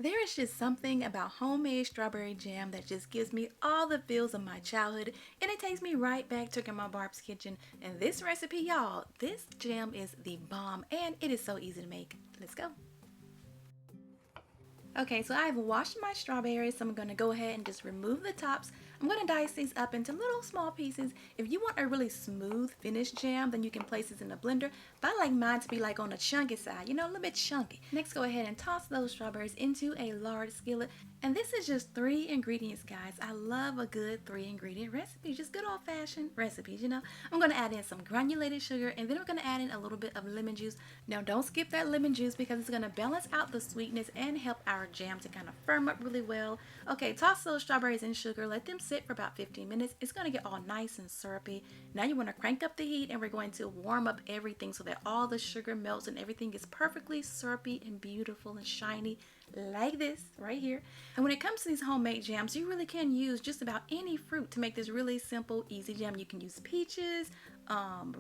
There is just something about homemade strawberry jam that just gives me all the feels of my childhood, and it takes me right back to Grandma Barb's kitchen. And this recipe, y'all, this jam is the bomb and it is so easy to make. Let's go. Okay, so I've washed my strawberries, so I'm going to go ahead and just remove the tops. I'm going to dice these up into little small pieces. If you want a really smooth finished jam, then you can place this in a blender. But I like mine to be like on the chunky side, you know, a little bit chunky. Next, go ahead and toss those strawberries into a large skillet. And this is just 3 ingredients, guys. I love a good 3 ingredient recipe, just good old fashioned recipes, you know. I'm going to add in some granulated sugar, and then I'm going to add in a little bit of lemon juice. Now, don't skip that lemon juice because it's going to balance out the sweetness and help our jam to kind of firm up really well. Okay, toss those strawberries in sugar, let them sit for about 15 minutes. It's going to get all nice and syrupy. Now you want to crank up the heat, and we're going to warm up everything so that all the sugar melts and everything is perfectly syrupy and beautiful and shiny like this right here. And when it comes to these homemade jams, you really can use just about any fruit to make this really simple, easy jam. You can use peaches,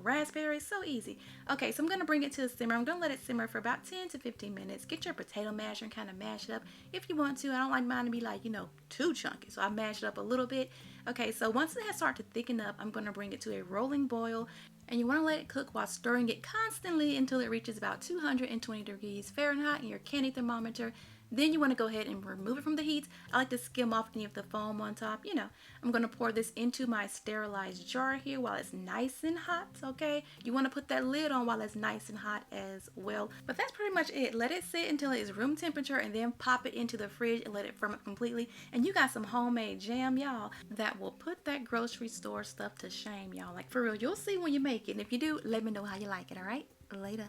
raspberries, so easy. Okay, so I'm going to bring it to a simmer. I'm going to let it simmer for about 10 to 15 minutes. Get your potato masher and kind of mash it up if you want to. I don't like mine to be like, you know, too chunky, so I mash it up a little bit. Okay, so once it has started to thicken up, I'm going to bring it to a rolling boil. And you want to let it cook while stirring it constantly until it reaches about 220 degrees Fahrenheit in your candy thermometer. Then you want to go ahead and remove it from the heat. I like to skim off any of the foam on top. You know, I'm going to pour this into my sterilized jar here while it's nice and hot, okay? You want to put that lid on while it's nice and hot as well. But that's pretty much it. Let it sit until it is room temperature and then pop it into the fridge and let it firm up completely. And you got some homemade jam, y'all, that will put that grocery store stuff to shame, y'all. Like, for real, you'll see when you make it. And if you do, let me know how you like it, all right? Later.